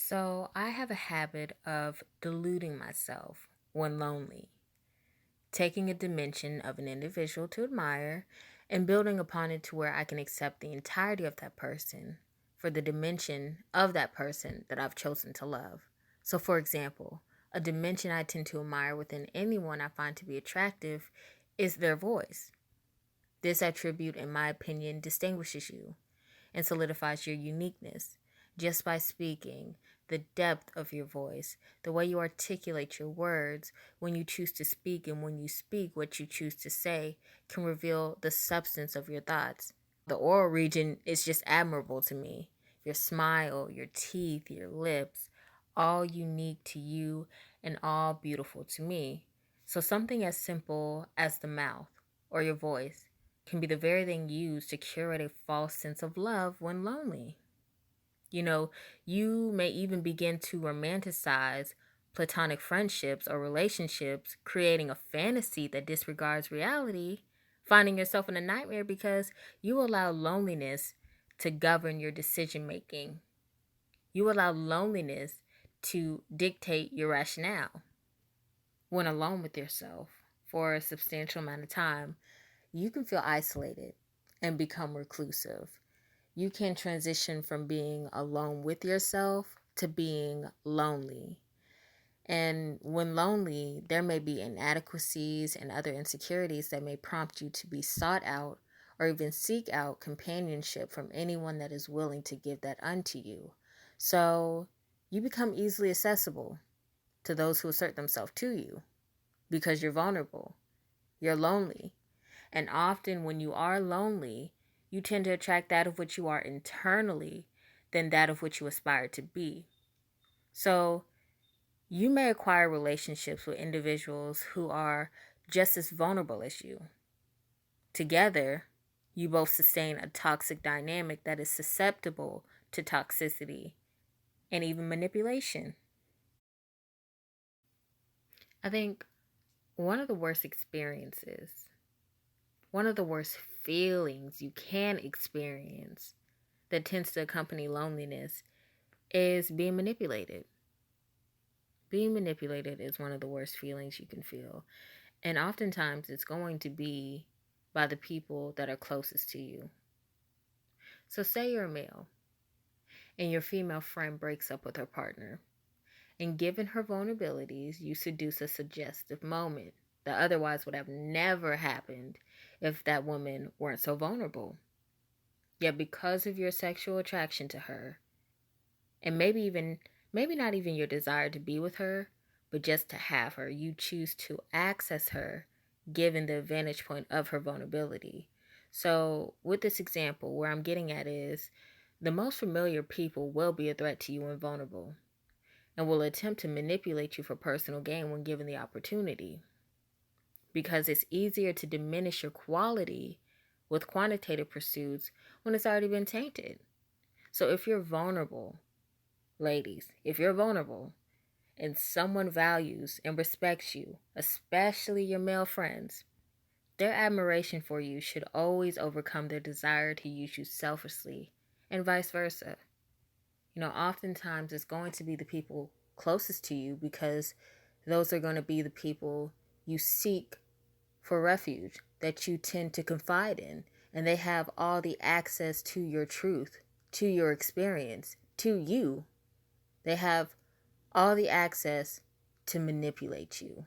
So I have a habit of deluding myself when lonely, taking a dimension of an individual to admire and building upon it to where I can accept the entirety of that person for the dimension of that person that I've chosen to love. So, for example, a dimension I tend to admire within anyone I find to be attractive is their voice. This attribute, in my opinion, distinguishes you and solidifies your uniqueness just by speaking, the depth of your voice, the way you articulate your words, when you choose to speak and when you speak, what you choose to say can reveal the substance of your thoughts. The oral region is just admirable to me. Your smile, your teeth, your lips, all unique to you and all beautiful to me. So something as simple as the mouth or your voice can be the very thing used to curate a false sense of love when lonely. You know, you may even begin to romanticize platonic friendships or relationships, creating a fantasy that disregards reality, finding yourself in a nightmare because you allow loneliness to govern your decision making. You allow loneliness to dictate your rationale. When alone with yourself for a substantial amount of time, you can feel isolated and become reclusive. You can transition from being alone with yourself to being lonely. And when lonely, there may be inadequacies and other insecurities that may prompt you to be sought out or even seek out companionship from anyone that is willing to give that unto you. So you become easily accessible to those who assert themselves to you because you're vulnerable, you're lonely. And often when you are lonely, you tend to attract that of which you are internally than that of which you aspire to be. So you may acquire relationships with individuals who are just as vulnerable as you. Together, you both sustain a toxic dynamic that is susceptible to toxicity and even manipulation. I think one of the worst experiences, one of the worst feelings you can experience that tends to accompany loneliness is being manipulated. Being manipulated is one of the worst feelings you can feel. And oftentimes it's going to be by the people that are closest to you. So say you're a male and your female friend breaks up with her partner. And given her vulnerabilities, you seduce a suggestive moment that otherwise would have never happened if that woman weren't so vulnerable. Yet because of your sexual attraction to her, and maybe not even your desire to be with her, but just to have her, you choose to access her given the vantage point of her vulnerability. So with this example, where I'm getting at is the most familiar people will be a threat to you when vulnerable and will attempt to manipulate you for personal gain when given the opportunity, because it's easier to diminish your quality with quantitative pursuits when it's already been tainted. So if you're vulnerable, ladies, if you're vulnerable and someone values and respects you, especially your male friends, their admiration for you should always overcome their desire to use you selfishly, and vice versa. Oftentimes it's going to be the people closest to you because those are going to be the people you seek for refuge, that you tend to confide in, and they have all the access to your truth, to your experience, to you. They have all the access to manipulate you.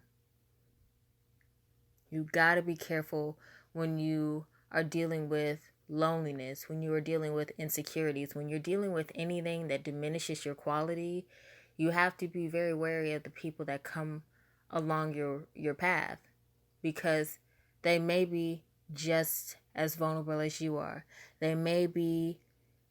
You got to be careful when you are dealing with loneliness, when you are dealing with insecurities, when you're dealing with anything that diminishes your quality. You have to be very wary of the people that come along your path, because they may be just as vulnerable as you are. They may be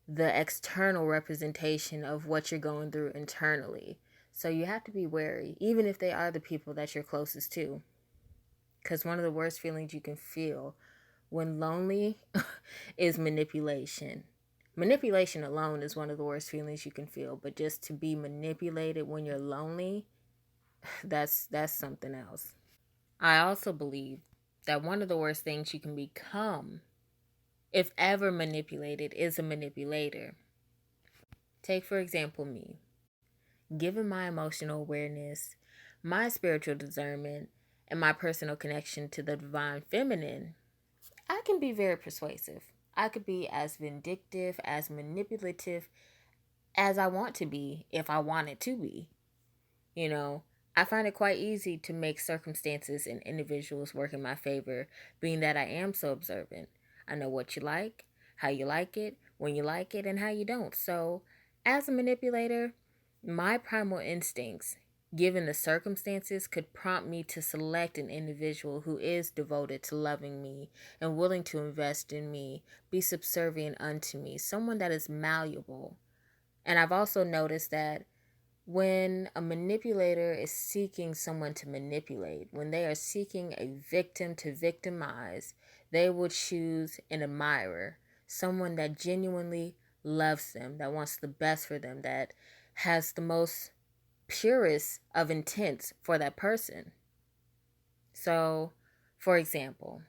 the external representation of what you're going through internally. So you have to be wary, even if they are the people that you're closest to. Because one of the worst feelings you can feel when lonely is manipulation. Manipulation alone is one of the worst feelings you can feel, but just to be manipulated when you're lonely, that's something else. I also believe that one of the worst things you can become, if ever manipulated, is a manipulator. Take, for example, me. given my emotional awareness, my spiritual discernment, and my personal connection to the divine feminine, I can be very persuasive. I could be as vindictive, as manipulative as I want to be if I wanted to be. You know, I find it quite easy to make circumstances and individuals work in my favor, being that I am so observant. I know what you like, how you like it, when you like it, and how you don't. So, as a manipulator, my primal instincts, given the circumstances, could prompt me to select an individual who is devoted to loving me and willing to invest in me, be subservient unto me, someone that is malleable. And I've also noticed that when a manipulator is seeking someone to manipulate, when they are seeking a victim to victimize, they will choose an admirer, someone that genuinely loves them, that wants the best for them, that has the most purest of intents for that person. So, for example,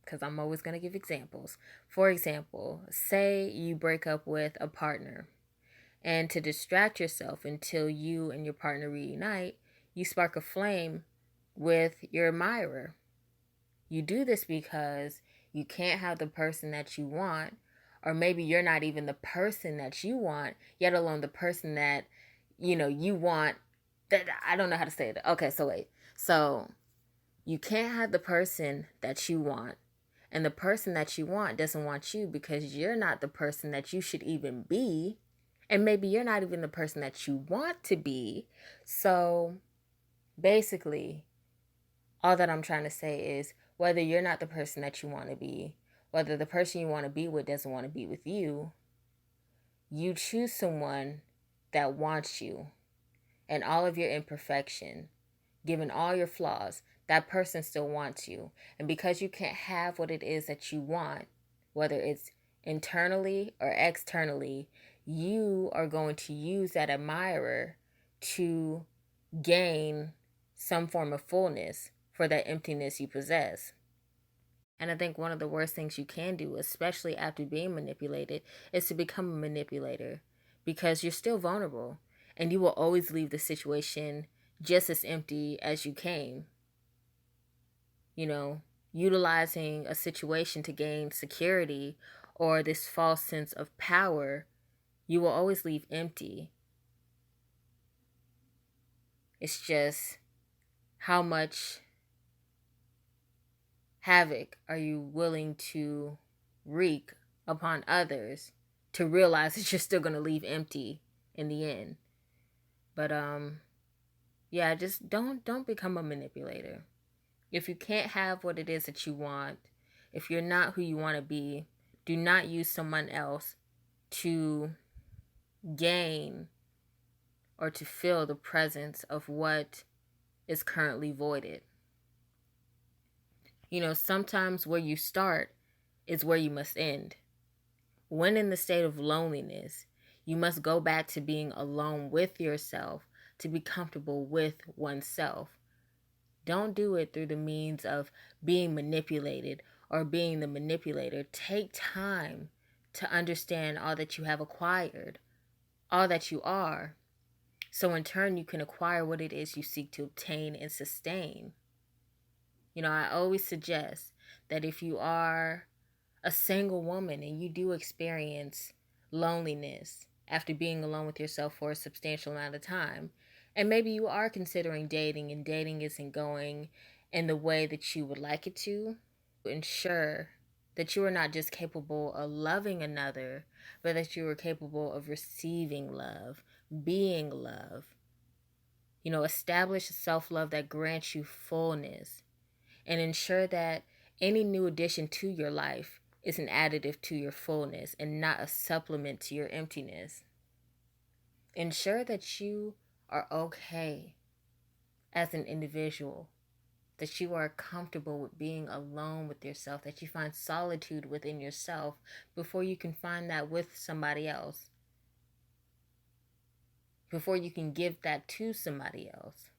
because I'm always going to give examples. For example, say you break up with a partner, and to distract yourself until you and your partner reunite, you spark a flame with your admirer. You do this because you can't have the person that you want, or maybe you're not even the person that you want, yet alone the person that you want. That I don't know how to say it. Okay, so wait. So you can't have the person that you want, and the person that you want doesn't want you because you're not the person that you should even be. And maybe you're not even the person that you want to be. So basically, all that I'm trying to say is whether you're not the person that you want to be, whether the person you want to be with doesn't want to be with you, you choose someone that wants you and all of your imperfection, given all your flaws, that person still wants you. And because you can't have what it is that you want, whether it's internally or externally, you are going to use that admirer to gain some form of fullness for that emptiness you possess. And I think one of the worst things you can do, especially after being manipulated, is to become a manipulator because you're still vulnerable and you will always leave the situation just as empty as you came. You know, utilizing a situation to gain security or this false sense of power, you will always leave empty. It's just how much havoc are you willing to wreak upon others to realize that you're still going to leave empty in the end. But yeah, just don't become a manipulator. If you can't have what it is that you want, if you're not who you want to be, do not use someone else to gain or to feel the presence of what is currently voided. Sometimes where you start is where you must end. When in the state of loneliness, you must go back to being alone with yourself to be comfortable with oneself. Don't do it through the means of being manipulated or being the manipulator. Take time to understand all that you have acquired, all that you are, so in turn you can acquire what it is you seek to obtain and sustain. I always suggest that if you are a single woman and you do experience loneliness after being alone with yourself for a substantial amount of time, and maybe you are considering dating and dating isn't going in the way that you would like it to, ensure that you are not just capable of loving another, but that you are capable of receiving love, being love. Establish a self-love that grants you fullness, and ensure that any new addition to your life is an additive to your fullness and not a supplement to your emptiness. Ensure that you are okay as an individual, that you are comfortable with being alone with yourself, that you find solitude within yourself before you can find that with somebody else, before you can give that to somebody else.